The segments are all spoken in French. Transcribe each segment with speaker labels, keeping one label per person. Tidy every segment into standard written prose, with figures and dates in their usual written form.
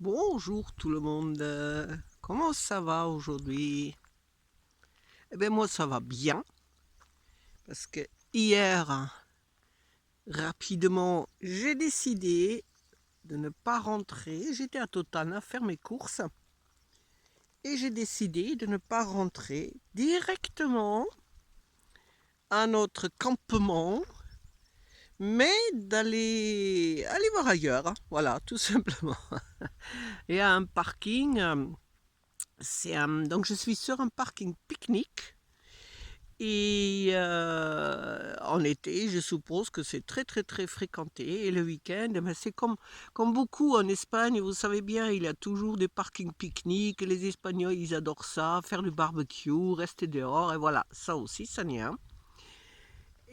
Speaker 1: Bonjour tout le monde, comment ça va aujourd'hui? Eh bien moi ça va bien, parce que hier, rapidement, j'ai décidé de ne pas rentrer. J'étais à Totana faire mes courses, et j'ai décidé de ne pas rentrer directement à notre campement, mais d'aller voir ailleurs, hein. Voilà, tout simplement. Il y a un parking, donc je suis sur un parking pique-nique. Et en été, je suppose que c'est très très très fréquenté. Et le week-end, eh ben, c'est comme beaucoup en Espagne, vous savez bien, il y a toujours des parkings pique-niques. Les Espagnols, ils adorent ça, faire du barbecue, rester dehors. Et voilà, ça aussi, ça n'y est.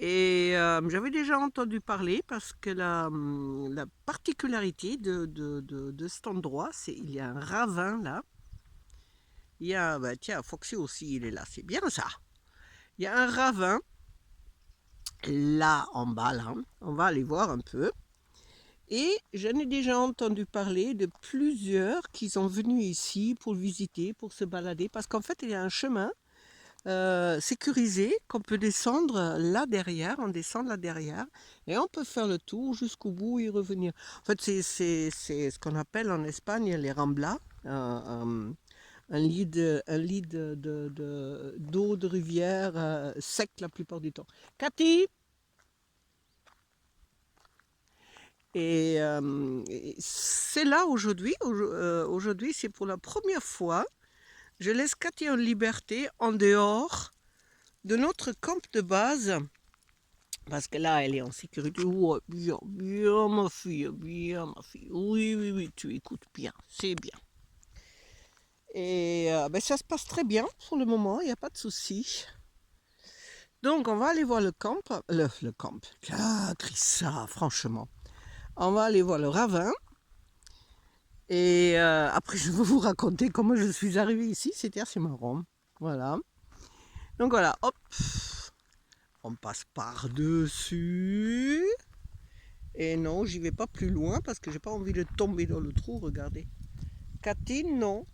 Speaker 1: Et j'avais déjà entendu parler parce que la particularité de cet endroit, c'est il y a un ravin là. Il y a, bah, tiens, Foxy aussi, il est là, c'est bien ça. Il y a un ravin là en bas, là. On va aller voir un peu. Et j'en ai déjà entendu parler de plusieurs qui sont venus ici pour visiter, pour se balader, parce qu'en fait, il y a un chemin sécurisé qu'on peut descendre là derrière, on descend là derrière, et on peut faire le tour jusqu'au bout et revenir. En fait, c'est ce qu'on appelle en Espagne les ramblas, un lit d'eau de rivière sec la plupart du temps. Cathy. Et c'est là aujourd'hui, aujourd'hui c'est pour la première fois, je laisse Cathy en liberté en dehors de notre camp de base, parce que là elle est en sécurité. Oh, bien, bien ma fille, bien ma fille. Oui, oui, oui, tu écoutes bien, c'est bien. Et ben, ça se passe très bien pour le moment, il n'y a pas de souci. Donc on va aller voir le camp, le camp. Ah, Chrissa, franchement. On va aller voir le ravin. Et après, je vais vous raconter comment je suis arrivée ici. C'était assez marrant. Voilà. Donc voilà, hop. On passe par-dessus. Et non, j'y vais pas plus loin parce que j'ai pas envie de tomber dans le trou. Regardez. Cathy, non.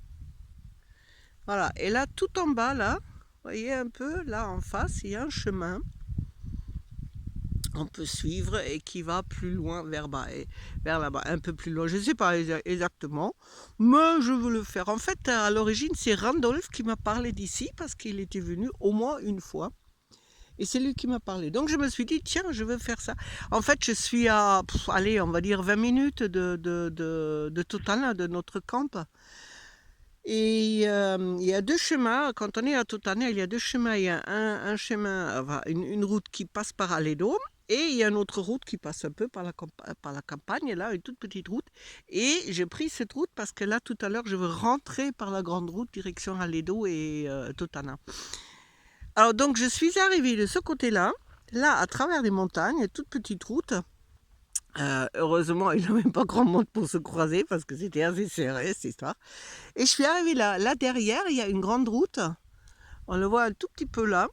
Speaker 1: Voilà. Et là, tout en bas, là, vous voyez un peu, là en face, il y a un chemin. On peut suivre et qui va plus loin vers bas, et vers là-bas, un peu plus loin. Je ne sais pas exactement, mais je veux le faire. En fait, à l'origine, c'est Randolph qui m'a parlé d'ici parce qu'il était venu au moins une fois. Et c'est lui qui m'a parlé. Donc je me suis dit, tiens, je veux faire ça. En fait, je suis à, allez, on va dire 20 minutes de Totana, de notre camp. Et il y a deux chemins. Quand on est à Totana, il y a deux chemins. Il y a un chemin, enfin, une route qui passe par Aledo. Et il y a une autre route qui passe un peu par la campagne, là, une toute petite route. Et j'ai pris cette route parce que là, tout à l'heure, je veux rentrer par la grande route direction Aledo et Totana. Alors, donc, je suis arrivée de ce côté-là, là, à travers les montagnes, toute petite route. Heureusement, il n'y a même pas grand monde pour se croiser parce que c'était assez serré, cette histoire. Et je suis arrivée là. Là, derrière, il y a une grande route. On le voit un tout petit peu là.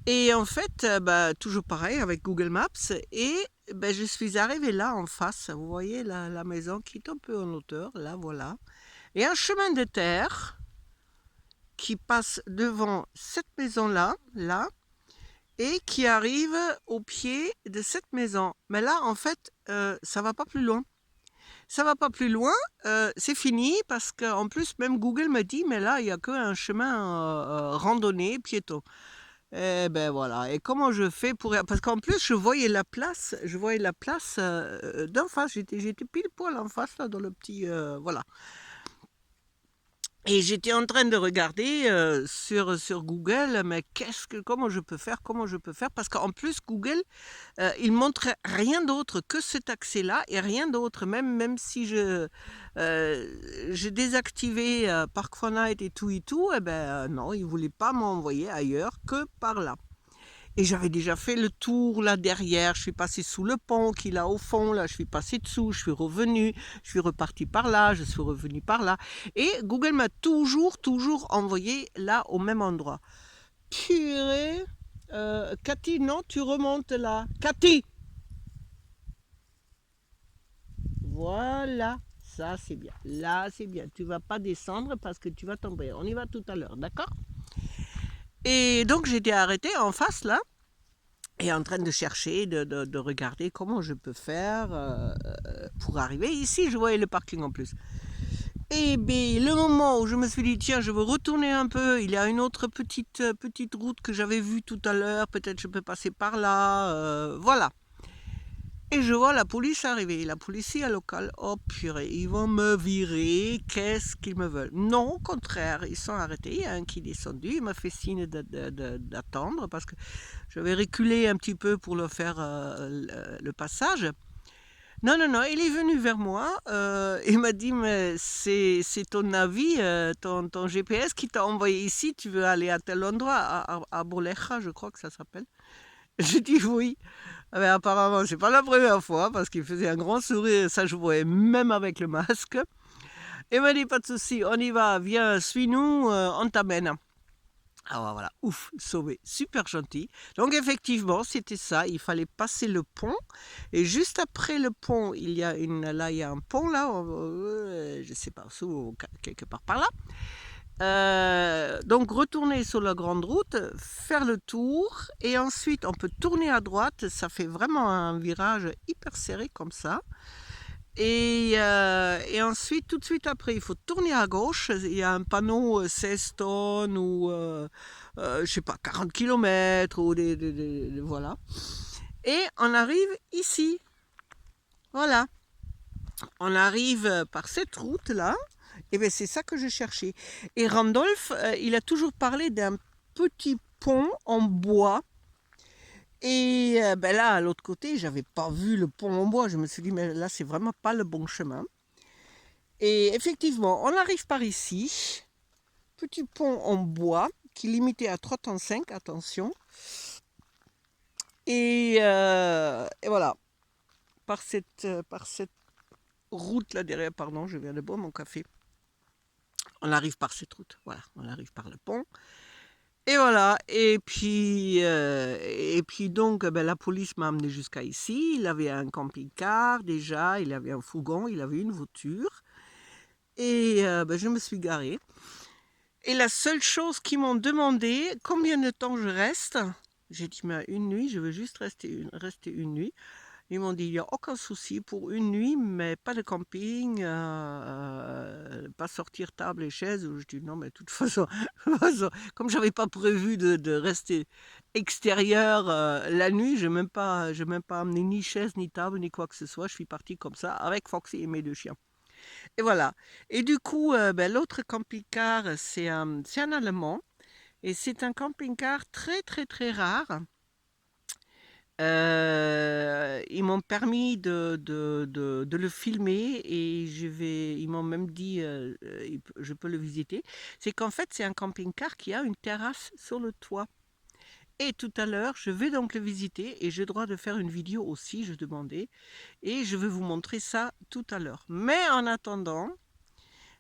Speaker 1: Et en fait, bah, toujours pareil avec Google Maps. Et bah, je suis arrivée là en face. Vous voyez la maison qui est un peu en hauteur. Là, voilà. Et un chemin de terre qui passe devant cette maison-là, là, et qui arrive au pied de cette maison. Mais là, en fait, ça va pas plus loin. Ça va pas plus loin, c'est fini parce qu'en plus, même Google me dit, mais là, il n'y a qu'un chemin randonnée, piéton. Et ben voilà. Et comment je fais pour... Parce qu'en plus, je voyais la place d'en face. J'étais pile poil en face, là, dans le petit... voilà. Et j'étais en train de regarder sur Google, mais comment je peux faire, parce qu'en plus Google, il montre rien d'autre que cet accès-là et rien d'autre, même si j'ai désactivé Parkfonite et tout, eh ben non, il voulait pas m'envoyer ailleurs que par là. Et j'avais déjà fait le tour là derrière, je suis passée sous le pont qu'il a au fond, là je suis passée dessous, je suis revenue, je suis repartie par là, je suis revenue par là. Et Google m'a toujours envoyé là au même endroit. Purée, Cathy, non, tu remontes là. Cathy. Voilà, ça c'est bien. Là c'est bien. Tu vas pas descendre parce que tu vas tomber. On y va tout à l'heure, d'accord? Et donc j'étais arrêtée en face là. Et en train de chercher, de regarder comment je peux faire pour arriver. Ici, je voyais le parking en plus. Et bien, le moment où je me suis dit, tiens, je veux retourner un peu, il y a une autre petite route que j'avais vue tout à l'heure, peut-être je peux passer par là, voilà. Et je vois la police arriver, la police locale. Oh purée, ils vont me virer, qu'est-ce qu'ils me veulent? Non, au contraire, ils sont arrêtés, il y a un qui est descendu, il m'a fait signe d'attendre parce que je vais reculer un petit peu pour le faire le passage. Non, non, non, il est venu vers moi, il m'a dit, mais c'est ton avis, ton GPS qui t'a envoyé ici, tu veux aller à tel endroit, à Boleja, je crois que ça s'appelle. J'ai dit oui. Ah ben, apparemment, c'est pas la première fois parce qu'il faisait un grand sourire, ça je voyais même avec le masque. Il m'a dit pas de souci, on y va, viens, suis-nous, on t'amène. Ah ouais, voilà, ouf, sauvé, super gentil. Donc effectivement, c'était ça, il fallait passer le pont. Et juste après le pont, il y a un pont là, je sais pas, quelque part par là. Donc retourner sur la grande route, faire le tour et ensuite on peut tourner à droite, ça fait vraiment un virage hyper serré comme ça. Et ensuite, tout de suite après, il faut tourner à gauche, il y a un panneau 16 tonnes ou je sais pas, 40 km ou voilà. Et on arrive ici, voilà. On arrive par cette route là. Et bien c'est ça que je cherchais. Et Randolph, il a toujours parlé d'un petit pont en bois. Et ben là, à l'autre côté, j'avais pas vu le pont en bois. Je me suis dit, mais là, c'est vraiment pas le bon chemin. Et effectivement, on arrive par ici. Petit pont en bois qui est limité à 3 tonnes 5, attention. Et voilà, par cette route là derrière, pardon, je viens de boire mon café. On arrive par cette route, voilà, on arrive par le pont. Et voilà, et puis donc ben, la police m'a amené jusqu'à ici. Il avait un camping-car déjà, il avait un fourgon, il avait une voiture. Et ben, je me suis garée. Et la seule chose qu'ils m'ont demandé, combien de temps je reste? J'ai dit, mais une nuit, je veux juste rester une nuit. Ils m'ont dit, il n'y a aucun souci pour une nuit, mais pas de camping, pas sortir table et chaise. Je dis, non, mais de toute façon, comme je n'avais pas prévu de rester extérieur la nuit, je n'ai même pas amené ni chaise, ni table, ni quoi que ce soit. Je suis partie comme ça, avec Foxy et mes 2 chiens. Et voilà. Et du coup, ben, l'autre camping-car, c'est un Allemand. Et c'est un camping-car très, très, très rare. Ils m'ont permis de le filmer et ils m'ont même dit je peux le visiter. C'est qu'en fait, c'est un camping-car qui a une terrasse sur le toit. Et tout à l'heure, je vais donc le visiter et j'ai le droit de faire une vidéo aussi, je demandais. Et je vais vous montrer ça tout à l'heure. Mais en attendant,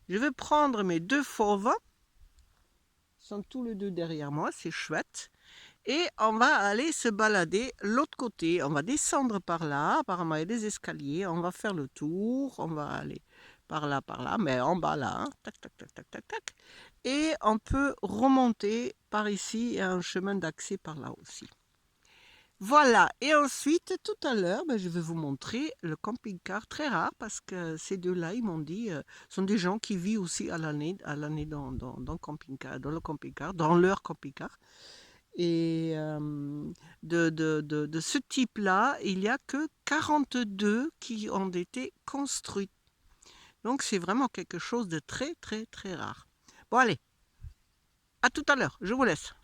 Speaker 1: je vais prendre mes 2 fauves. Ils sont tous les 2 derrière moi, c'est chouette. Et on va aller se balader l'autre côté. On va descendre par là. Apparemment, il y a des escaliers. On va faire le tour. On va aller par là, mais en bas là. Hein. Tac, tac, tac, tac, tac, tac. Et on peut remonter par ici. Il y a un chemin d'accès par là aussi. Voilà. Et ensuite, tout à l'heure, ben, je vais vous montrer le camping-car très rare parce que ces deux-là, ils m'ont dit, sont des gens qui vivent aussi à l'année dans le camping-car, dans leur camping-car. Et de ce type-là, il n'y a que 42 qui ont été construits. Donc c'est vraiment quelque chose de très très très rare. Bon allez, à tout à l'heure, je vous laisse.